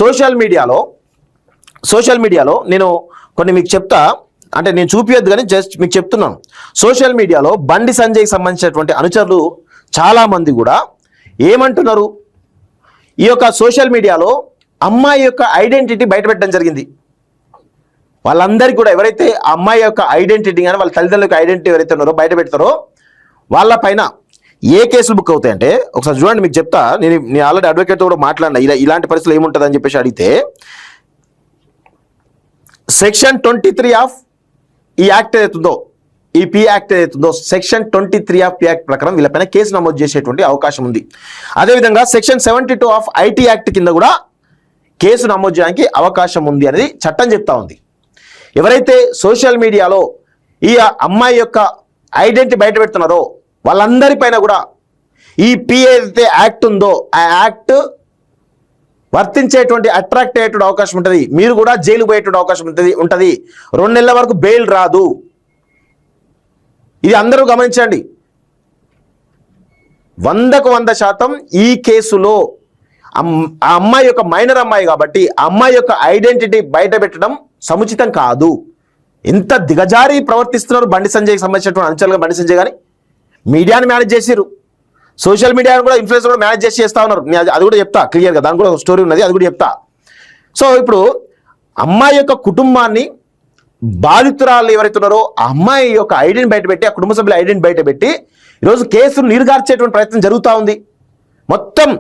Social మీడియాలో నేను కొన్ని మీకు చెప్తా, అంటే నేను చూపించద్దు కానీ జస్ట్ మీకు చెప్తున్నాను. సోషల్ మీడియాలో బండి సంజయ్కి సంబంధించినటువంటి అనుచరులు చాలామంది కూడా ఏమంటున్నారు, ఈ యొక్క సోషల్ మీడియాలో అమ్మాయి యొక్క ఐడెంటిటీ బయటపెట్టడం జరిగింది. వాళ్ళందరికీ కూడా ఎవరైతే అమ్మాయి యొక్క ఐడెంటిటీ కానీ వాళ్ళ తల్లిదండ్రుల యొక్క ఐడెంటిటీ ఎవరైతే ఉన్నారో బయట పెడతారో వాళ్ళ పైన ఏ కేసులు బుక్ అవుతాయంటే, ఒకసారి చూడండి మీకు చెప్తా. నేను ఆల్రెడీ అడ్వకేట్తో కూడా మాట్లాడినా ఇలాంటి పరిస్థితులు ఏముంటుంది అని చెప్పేసి అడిగితే, సెక్షన్ 23 ఆఫ్ ఈ యాక్ట్ ఏదైతుందో, ఈ పి యాక్ట్ ఏదైతుందో, సెక్షన్ 23 ఆఫ్ పి యాక్ట్ ప్రకారం వీళ్ళపైన కేసు నమోదు చేసేటువంటి అవకాశం ఉంది. అదేవిధంగా సెక్షన్ 72 ఆఫ్ ఐటీ యాక్ట్ కింద కూడా కేసు నమోదు చేయడానికి అవకాశం ఉంది అనేది చట్టం చెప్తా ఉంది. ఎవరైతే సోషల్ మీడియాలో ఈ అమ్మాయి యొక్క ఐడెంటిటీ బయట పెడుతున్నారో వాళ్ళందరిపైన కూడా ఈ పి ఏదైతే యాక్ట్ ఉందో ఆ యాక్ట్ వర్తించేటువంటి అట్రాక్ట్ అయ్యేటువంటి అవకాశం ఉంటుంది. మీరు కూడా జైలు పోయేటువంటి అవకాశం ఉంటుంది. 2 నెలల వరకు బెయిల్ రాదు. ఇది అందరూ గమనించండి. 100% ఈ కేసులో ఆ అమ్మాయి యొక్క మైనర్ అమ్మాయి కాబట్టి ఆ అమ్మాయి యొక్క ఐడెంటిటీ బయట పెట్టడం సముచితం కాదు. ఎంత దిగజారి ప్రవర్తిస్తున్నారు బండి సంజయ్కి సంబంధించినటువంటి అంశాలుగా. బండి సంజయ్ కానీ మీడియాని మేనేజ్ చేసిరు, సోషల్ మీడియాను కూడా ఇన్ఫ్లుయెన్స్ కూడా మేనేజ్ చేస్తా ఉన్నారు. అది కూడా చెప్తా క్లియర్గా, దాని కూడా స్టోరీ ఉన్నది, అది కూడా చెప్తా. సో ఇప్పుడు అమ్మాయి యొక్క కుటుంబాన్ని, బాధితురాలు ఎవరైతే ఉన్నారో ఆ అమ్మాయి యొక్క ఐడెంటిటీ బయటపెట్టి, ఆ కుటుంబ సభ్యుల ఐడెంటిటీ బయటపెట్టి ఈరోజు కేసును నీరుగార్చేటువంటి ప్రయత్నం జరుగుతూ ఉంది. మొత్తం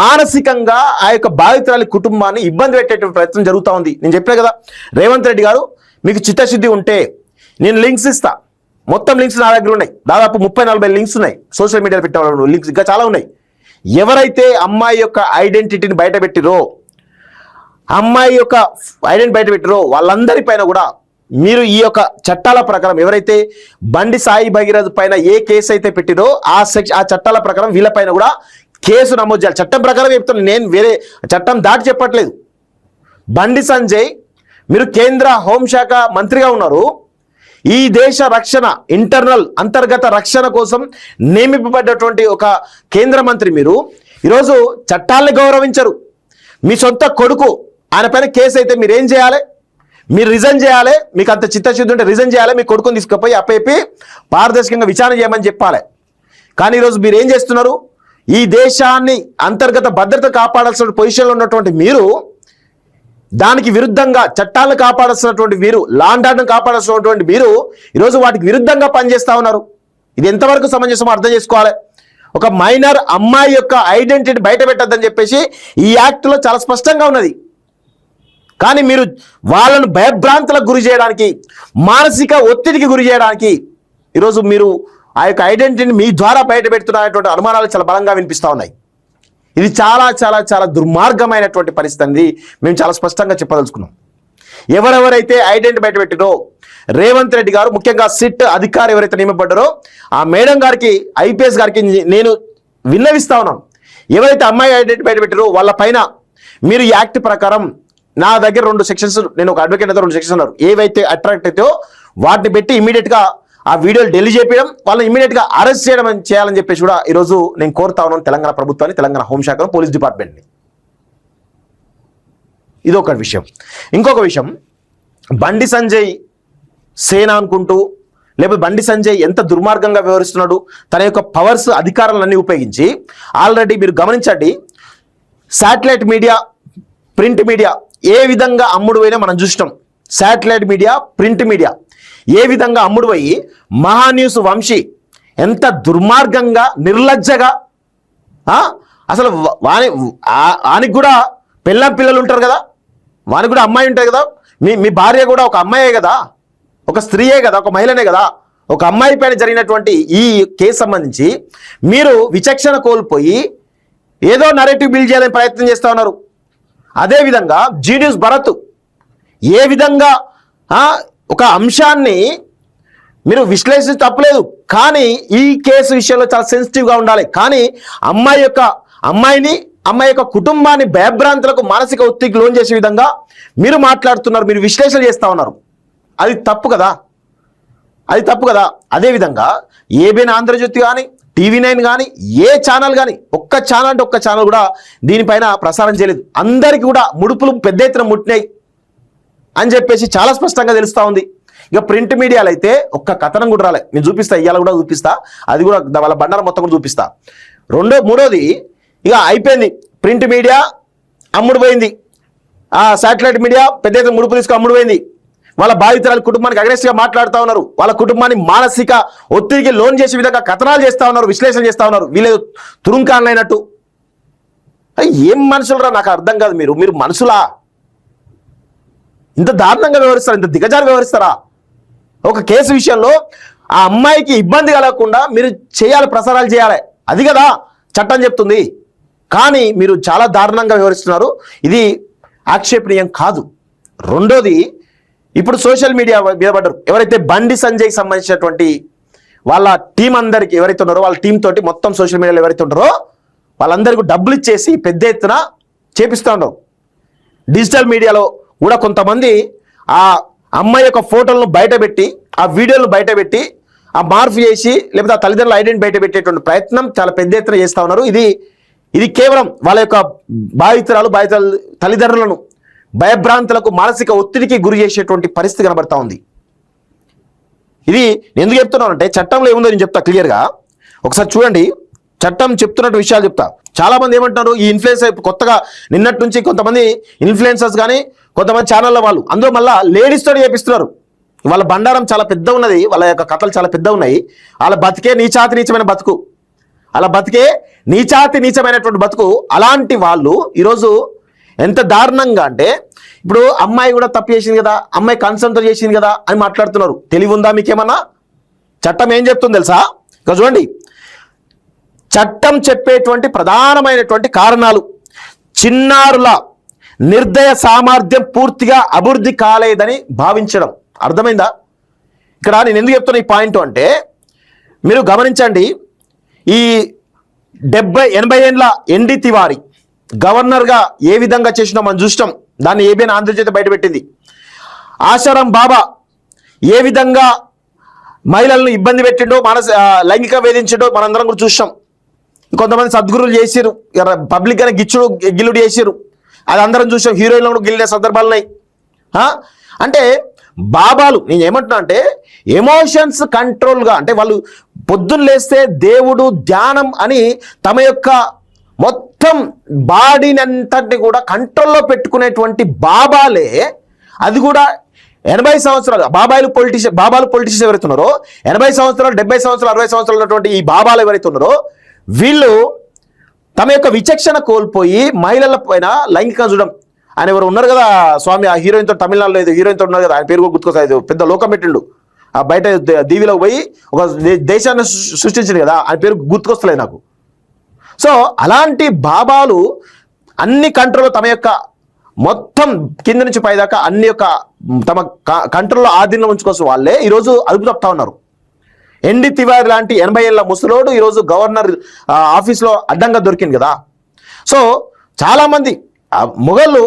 మానసికంగా ఆ యొక్క బాధితురాలి కుటుంబాన్ని ఇబ్బంది పెట్టేటువంటి ప్రయత్నం జరుగుతూ ఉంది. నేను చెప్పాను కదా, రేవంత్ రెడ్డి గారు మీకు చిత్తశుద్ధి ఉంటే నేను లింక్స్ ఇస్తా. మొత్తం లింక్స్ నా దగ్గర ఉన్నాయి. దాదాపు 30-40 లింక్స్ ఉన్నాయి. సోషల్ మీడియాలో పెట్టే లింక్స్ ఇంకా చాలా ఉన్నాయి. ఎవరైతే అమ్మాయి యొక్క ఐడెంటిటీని బయట పెట్టిరో, అమ్మాయి యొక్క ఐడెంటిటీ బయట పెట్టిరో వాళ్ళందరిపైన కూడా మీరు ఈ యొక్క చట్టాల ప్రకారం ఎవరైతే బండి సాయి భగీరథ్ పైన ఏ కేసు అయితే పెట్టిరో ఆ చట్టాల ప్రకారం వీళ్ళపైన కూడా కేసు నమోదు చేయాలి. చట్టం ప్రకారం చెప్తున్నాను, నేను వేరే చట్టం దాటి చెప్పట్లేదు. బండి సంజయ్ మీరు కేంద్ర హోంశాఖ మంత్రిగా ఉన్నారు. ఈ దేశ రక్షణ, అంతర్గత రక్షణ కోసం నియమింపబడ్డటువంటి ఒక కేంద్ర మంత్రి మీరు ఈరోజు చట్టాలని గౌరవించరు. మీ సొంత కొడుకు ఆయన పైన కేసు అయితే మీరు ఏం చేయాలి? మీరు రిజైన్ చేయాలి. మీకు అంత చిత్తశుద్ధి ఉంటే రిజైన్ చేయాలి. మీ కొడుకుని తీసుకుపోయి అప్పేపి పారదర్శకంగా విచారణ చేయమని చెప్పాలి. కానీ ఈరోజు మీరు ఏం చేస్తున్నారు? ఈ దేశాన్ని అంతర్గత భద్రత కాపాడాల్సిన పొజిషన్లో ఉన్నటువంటి మీరు, దానికి విరుద్ధంగా చట్టాలను కాపాడాల్సినటువంటి మీరు, లా అండ్ ఆర్డర్ను కాపాడాల్సినటువంటి మీరు ఈరోజు వాటికి విరుద్ధంగా పనిచేస్తూ ఉన్నారు. ఇది ఎంతవరకు సమంజసమో అర్థం చేసుకోవాలి. ఒక మైనర్ అమ్మాయి యొక్క ఐడెంటిటీ బయట పెట్టద్దని చెప్పేసి ఈ యాక్ట్లో చాలా స్పష్టంగా ఉన్నది. కానీ మీరు వాళ్ళను భయభ్రాంతులకు గురి చేయడానికి, మానసిక ఒత్తిడికి గురి చేయడానికి ఈరోజు మీరు ఆ యొక్క ఐడెంటిటీని మీ ద్వారా బయట పెడుతున్నటువంటి అనుమానాలు చాలా బలంగా వినిపిస్తూ ఉన్నాయి. ఇది చాలా చాలా చాలా దుర్మార్గమైనటువంటి పరిస్థితి అనేది మేము చాలా స్పష్టంగా చెప్పదలుచుకున్నాం. ఎవరెవరైతే ఐడెంటిటీ బయట పెట్టిరో రేవంత్ రెడ్డి గారు, ముఖ్యంగా సిట్ అధికారి ఎవరైతే నియమపడ్డారో ఆ మేడం గారికి, ఐపీఎస్ గారికి నేను విన్నవిస్తా ఉన్నాను. ఎవరైతే అమ్మాయి ఐడెంటిటీ బయట పెట్టిరో వాళ్ళ పైన మీరు ఈ యాక్ట్ ప్రకారం, నా దగ్గర 2 సెక్షన్స్, నేను ఒక అడ్వకేట్ అయితే 2 సెక్షన్స్ ఉన్నారు, ఏవైతే అట్రాక్ట్ అయితే వాటిని పెట్టి ఇమీడియట్గా ఆ వీడియోలు డెలీట్ చేయడం, వాళ్ళని ఇమీడియట్గా అరెస్ట్ చేయడం చేయాలని చెప్పేసి కూడా ఈరోజు నేను కోరుతా ఉన్నాను తెలంగాణ ప్రభుత్వాన్ని, తెలంగాణ హోంశాఖను, పోలీస్ డిపార్ట్మెంట్ని. ఇది ఒక విషయం. ఇంకొక విషయం, బండి సంజయ్ సేన అనుకుంటూ, లేకపోతే బండి సంజయ్ ఎంత దుర్మార్గంగా వ్యవహరిస్తున్నాడు, తన యొక్క పవర్స్, అధికారాలన్నీ ఉపయోగించి. ఆల్రెడీ మీరు గమనించండి, శాటిలైట్ మీడియా, ప్రింట్ మీడియా ఏ విధంగా అమ్ముడు పోయినా మనం చూసినాం. శాటిలైట్ మీడియా, ప్రింట్ మీడియా ఏ విధంగా అమ్ముడు పోయి మహాన్యూస్ వంశీ ఎంత దుర్మార్గంగా, నిర్లజ్జగా, అసలు వానికి కూడా పిల్లలు ఉంటారు కదా, వానికి కూడా అమ్మాయి ఉంటుంది కదా, మీ భార్య కూడా ఒక అమ్మాయే కదా, ఒక స్త్రీయే కదా, ఒక మహిళనే కదా. ఒక అమ్మాయి పైన జరిగినటువంటి ఈ కేసు సంబంధించి మీరు విచక్షణ కోల్పోయి ఏదో నరేటివ్ బిల్డ్ చేయాలని ప్రయత్నం చేస్తూ ఉన్నారు. అదేవిధంగా జీనియస్ భరత్ ఏ విధంగా ఒక అంశాన్ని మీరు విశ్లేషించి తప్పలేదు, కానీ ఈ కేసు విషయంలో చాలా సెన్సిటివ్గా ఉండాలి. కానీ అమ్మాయి యొక్క కుటుంబాన్ని భయభ్రాంతులకు, మానసిక ఒత్తిడికి లోన్ చేసే విధంగా మీరు మాట్లాడుతున్నారు, మీరు విశ్లేషణ చేస్తూ ఉన్నారు. అది తప్పు కదా, అది తప్పు కదా. అదేవిధంగా ఏబిఎన్ ఆంధ్రజ్యోతి కానీ, TV9 కానీ ఏ ఛానల్ కానీ ఒక్క ఛానల్ అంటే ఒక్క ఛానల్ కూడా దీనిపైన ప్రసారం చేయలేదు. అందరికీ కూడా ముడుపులు పెద్ద ఎత్తున ముట్టినాయి అని చెప్పేసి చాలా స్పష్టంగా తెలుస్తూ ఉంది. ఇక ప్రింట్ మీడియాలో అయితే ఒక్క కథనం కూడా రాలే. నేను చూపిస్తా, ఇవాళ కూడా చూపిస్తా, అది కూడా వాళ్ళ బండారం మొత్తం కూడా చూపిస్తా. మూడోది ఇక అయిపోయింది. ప్రింట్ మీడియా అమ్ముడు పోయింది, ఆ శాటిలైట్ మీడియా పెద్ద ఎత్తున ముడుపు తీసుకు అమ్ముడు పోయింది. వాళ్ళ బాధితురాల కుటుంబానికి అగ్రెసివ్గా మాట్లాడుతూ ఉన్నారు. వాళ్ళ కుటుంబాన్ని మానసిక ఒత్తిడికి లోన్ చేసే విధంగా కథనాలు చేస్తూ ఉన్నారు, విశ్లేషణ చేస్తూ ఉన్నారు. వీళ్ళు తురుంకాలైనట్టు. ఏం మనుషులరా నాకు అర్థం కాదు. మీరు మనుషులా? ఇంత దారుణంగా వ్యవహరిస్తారా? ఇంత దిగజారి వ్యవహరిస్తారా? ఒక కేసు విషయంలో ఆ అమ్మాయికి ఇబ్బంది కలగకుండా మీరు చేయాలి, ప్రసారాలు చేయాలి, అది కదా చట్టం చెప్తుంది. కానీ మీరు చాలా దారుణంగా వ్యవహరిస్తున్నారు. ఇది ఆక్షేపణీయం కాదు. రెండోది, ఇప్పుడు సోషల్ మీడియా మీద పడ్డారు ఎవరైతే బండి సంజయ్కి సంబంధించినటువంటి వాళ్ళ టీం అందరికి ఎవరైతే ఉన్నారో వాళ్ళ టీం తోటి మొత్తం సోషల్ మీడియాలో ఎవరైతే ఉన్నారో వాళ్ళందరికీ డబ్బులు ఇచ్చేసి పెద్ద ఎత్తున చేపిస్తూ ఉన్నారు. డిజిటల్ మీడియాలో కూడా కొంతమంది ఆ అమ్మాయి యొక్క ఫోటోలను బయటపెట్టి, ఆ వీడియోలను బయటపెట్టి, ఆ మార్పు చేసి లేకపోతే ఆ తల్లిదండ్రుల ఐడెంటిటీ బయట పెట్టేటువంటి ప్రయత్నం చాలా పెద్ద ఎత్తున చేస్తూ ఉన్నారు. ఇది కేవలం వాళ్ళ యొక్క బాధితుల తల్లిదండ్రులను భయభ్రాంతులకు, మానసిక ఒత్తిడికి గురి చేసేటువంటి పరిస్థితి కనబడతా ఉంది. ఇది ఎందుకు చెప్తున్నానంటే చట్టంలో ఏముందో నేను చెప్తా క్లియర్గా. ఒకసారి చూడండి, చట్టం చెప్తున్నట్టు విషయాలు చెప్తా. చాలా మంది ఏమంటున్నారు, ఈ ఇన్ఫ్లుయెన్సర్ కొత్తగా నిన్నటి నుంచి కొంతమంది ఇన్ఫ్లుయెన్సర్స్ కానీ కొంతమంది ఛానళ్ళ వాళ్ళు అందులో మళ్ళీ లేడీస్ తోటి చేపిస్తున్నారు. వాళ్ళ బండారం చాలా పెద్ద ఉన్నది, వాళ్ళ యొక్క కథలు చాలా పెద్ద ఉన్నాయి. వాళ్ళ బతికే నీచమైన బతుకు, అలా బతికే నీచమైనటువంటి బతుకు. అలాంటి వాళ్ళు ఈరోజు ఎంత దారుణంగా అంటే, ఇప్పుడు అమ్మాయి కూడా తప్పు చేసింది కదా, అమ్మాయి కన్సర్న్తో చేసింది కదా అని మాట్లాడుతున్నారు. తెలివి ఉందా మీకేమన్నా? చట్టం ఏం చెప్తుంది తెలుసా? ఇక చూడండి, చట్టం చెప్పేటువంటి ప్రధానమైనటువంటి కారణాలు చిన్నారుల నిర్దయ సామర్థ్యం పూర్తిగా అభివృద్ధి కాలేదని భావించడం. అర్థమైందా? ఇక్కడ నేను ఎందుకు చెప్తున్నా ఈ పాయింట్ అంటే, మీరు గమనించండి, ఈ 80 ఏళ్ళ ఎన్డి తివారీ గవర్నర్గా ఏ విధంగా చేసినా మనం చూస్తాం. దాన్ని ఏబిఎన్ ఆంధ్రజ్యోతి బయటపెట్టింది. ఆశారాం బాబా ఏ విధంగా మహిళలను ఇబ్బంది పెట్టిండో, లైంగిక వేధించడో మనందరం కూడా చూసాం. కొంతమంది సద్గురులు చేసిరు, పబ్లిక్గానే గిల్లుడు చేసిరు, అది అందరం చూసాం. హీరోయిన్లు కూడా గిల్లిన సందర్భాలు ఉన్నాయి. అంటే బాబాలు, నేను ఏమంటున్నా అంటే ఎమోషన్స్ కంట్రోల్గా, అంటే వాళ్ళు పొద్దున్న లేస్తే దేవుడు ధ్యానం అని తమ యొక్క మొత్తం బాడీని అంతటిని కూడా కంట్రోల్లో పెట్టుకునేటువంటి బాబాలే, అది కూడా 80 సంవత్సరాలు బాబాలు పొలిటీషియన్స్ ఎవరైతే ఉన్నారో 80 సంవత్సరాలు 70 సంవత్సరాలు 60 సంవత్సరాలు ఉన్నటువంటి ఈ బాబాలు ఎవరైతే ఉన్నారో వీళ్ళు తమ యొక్క విచక్షణ కోల్పోయి మహిళల పైన లైంగికంగా చూడడం. ఆయన ఎవరు ఉన్నారు కదా స్వామి, ఆ హీరోయిన్తో తమిళనాడులో ఏదో హీరోయిన్తో ఉన్నారు కదా, ఆయన పేరు కూడా గుర్తుకొస్తా, పెద్ద లోకం పెట్టిండు, ఆ బయట దీవిలోకి పోయి ఒక దేశాన్ని సృష్టించింది కదా, ఆయన పేరు గుర్తుకొస్తలేదు నాకు. సో అలాంటి బాబాలు అన్ని కంట్రోల్, తమ యొక్క మొత్తం కింద నుంచి పైదాకా అన్ని యొక్క తమ కంట్రోల్లో ఆధీనంలో ఉంచుకోసం వాళ్ళే ఈరోజు అదుపు తప్పుతా ఉన్నారు. ఎన్డి తివారీ లాంటి 80 ఏళ్ళ ముసలోడు ఈరోజు గవర్నర్ ఆఫీస్లో అడ్డంగా దొరికింది కదా. సో చాలామంది మొగళ్ళు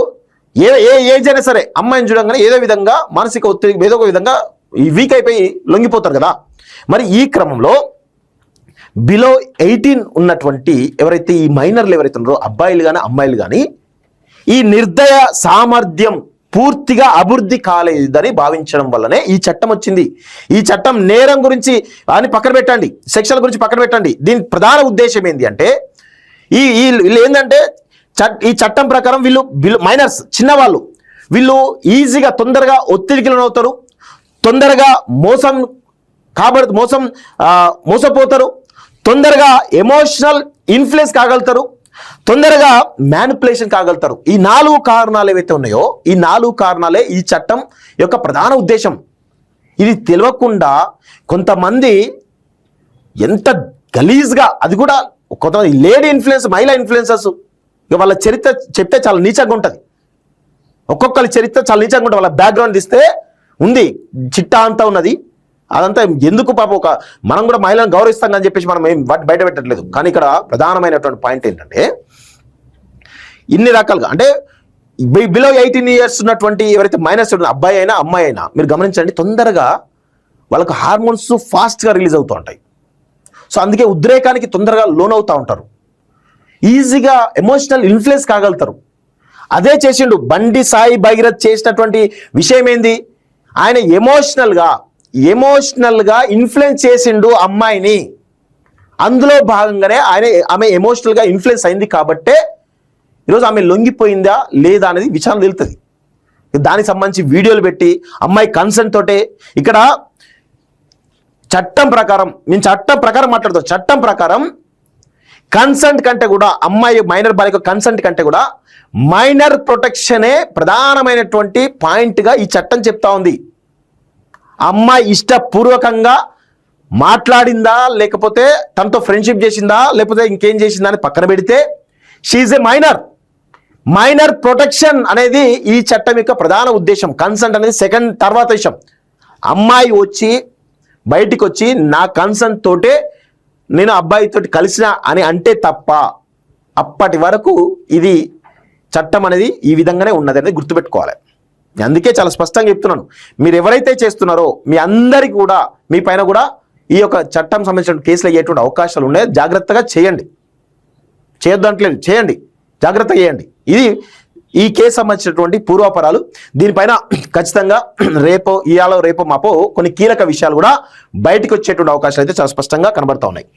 ఏ ఏజ్ అయినా సరే అమ్మాయిని చూడంగానే ఏదో విధంగా మానసిక ఒత్తిడి ఏదో ఒక విధంగా వీక్ అయిపోయి లొంగిపోతారు కదా. మరి ఈ క్రమంలో బిలో 18 ఉన్నటువంటి ఎవరైతే ఈ మైనర్లు ఎవరైతే ఉన్నారో అబ్బాయిలు కానీ అమ్మాయిలు కానీ ఈ నిర్దయ సామర్థ్యం పూర్తిగా అభివృద్ధి కాలేదని భావించడం వల్లనే ఈ చట్టం వచ్చింది. ఈ చట్టం నేరం గురించి అని పక్కన పెట్టండి, సెక్షన్ల గురించి పక్కన పెట్టండి. దీని ప్రధాన ఉద్దేశం ఏంటి అంటే వీళ్ళు ఏంటంటే ఈ చట్టం ప్రకారం వీళ్ళు మైనర్స్, చిన్నవాళ్ళు, వీళ్ళు ఈజీగా తొందరగా ఒత్తిడికి లోనవుతారు, తొందరగా మోసపోతారు, తొందరగా ఎమోషనల్ ఇన్ఫ్లుయెన్స్ కాగలుగుతారు, తొందరగా మ్యానిపులేషన్ కాగలుగుతారు. ఈ 4 కారణాలు ఏవైతే ఉన్నాయో ఈ 4 కారణాలే ఈ చట్టం యొక్క ప్రధాన ఉద్దేశం. ఇది తెలియకుండా కొంతమంది ఎంత గలీజ్గా, అది కూడా కొంతమంది లేడీ ఇన్ఫ్లుయెన్స్, మహిళా ఇన్ఫ్లుయెన్సర్స్, ఇక వాళ్ళ చరిత్ర చెప్తే చాలా నీచంగా ఉంటుంది. ఒక్కొక్కరి చరిత్ర చాలా నీచంగా ఉంటుంది. వాళ్ళ బ్యాక్గ్రౌండ్ తీస్తే ఉంది, చిట్టా అంతా ఉన్నది. అదంతా ఎందుకు పాప, మనం కూడా మహిళలను గౌరవిస్తాం అని చెప్పేసి మనం ఏం బయట పెట్టట్లేదు. కానీ ఇక్కడ ప్రధానమైనటువంటి పాయింట్ ఏంటంటే ఇన్ని రకాలుగా, అంటే బిలో 18 ఇయర్స్ ఉన్నటువంటి ఎవరైతే మైనస్ అబ్బాయి అయినా అమ్మాయి అయినా మీరు గమనించండి, తొందరగా వాళ్ళకు హార్మోన్స్ ఫాస్ట్గా రిలీజ్ అవుతూ ఉంటాయి. సో అందుకే ఉద్రేకానికి తొందరగా లోనవుతూ ఉంటారు, ఈజీగా ఎమోషనల్ ఇన్ఫ్లుయెన్స్ కాగలుగుతారు. అదే చేసిండు బండి సాయి భగీరథ్ చేసినటువంటి విషయం ఏంది, ఆయన ఎమోషనల్గా ఇన్ఫ్లుయెన్స్ చేసిండు అమ్మాయిని. అందులో భాగంగానే ఆమె ఎమోషనల్గా ఇన్ఫ్లుయెన్స్ అయింది కాబట్టే ఈరోజు ఆమె లొంగిపోయిందా లేదా అనేది విచారణ తెలుస్తుంది. దానికి సంబంధించి వీడియోలు పెట్టి అమ్మాయి కన్సెంట్ తోటే, ఇక్కడ చట్టం ప్రకారం మాట్లాడుతాం, చట్టం ప్రకారం కన్సెంట్ కంటే కూడా అమ్మాయి మైనర్ బాలిక కన్సెంట్ కంటే కూడా మైనర్ ప్రొటెక్షనే ప్రధానమైనటువంటి పాయింట్గా ఈ చట్టం చెప్తా ఉంది. అమ్మాయి ఇష్టపూర్వకంగా మాట్లాడిందా, లేకపోతే తనతో ఫ్రెండ్షిప్ చేసిందా, లేకపోతే ఇంకేం చేసిందా అని పక్కన పెడితే షీఈ్ ఏ మైనర్ ప్రొటెక్షన్ అనేది ఈ చట్టం యొక్క ప్రధాన ఉద్దేశం. కన్సెంట్ అనేది సెకండ్ తర్వాత విషయం. అమ్మాయి బయటికి వచ్చి నా కన్సెంట్ తోటే నేను అబ్బాయితో కలిసిన అని అంటే తప్ప అప్పటి వరకు ఇది చట్టం అనేది ఈ విధంగానే ఉన్నది అనేది గుర్తుపెట్టుకోవాలి. అందుకే చాలా స్పష్టంగా చెప్తున్నాను, మీరు ఎవరైతే చేస్తున్నారో మీ అందరికీ కూడా మీ పైన కూడా ఈ యొక్క చట్టం సంబంధించిన కేసులు అయ్యేటువంటి అవకాశాలు ఉన్నాయి. జాగ్రత్తగా చేయండి, చేయొద్దంటలేదు, చేయండి, జాగ్రత్త చేయండి. ఇది ఈ కేసు సంబంధించినటువంటి పూర్వాపరాలు. దీనిపైన ఖచ్చితంగా రేపో మాపో కొన్ని కీలక విషయాలు కూడా బయటకు వచ్చేటువంటి అవకాశాలు అయితే చాలా స్పష్టంగా కనబడతా ఉన్నాయి.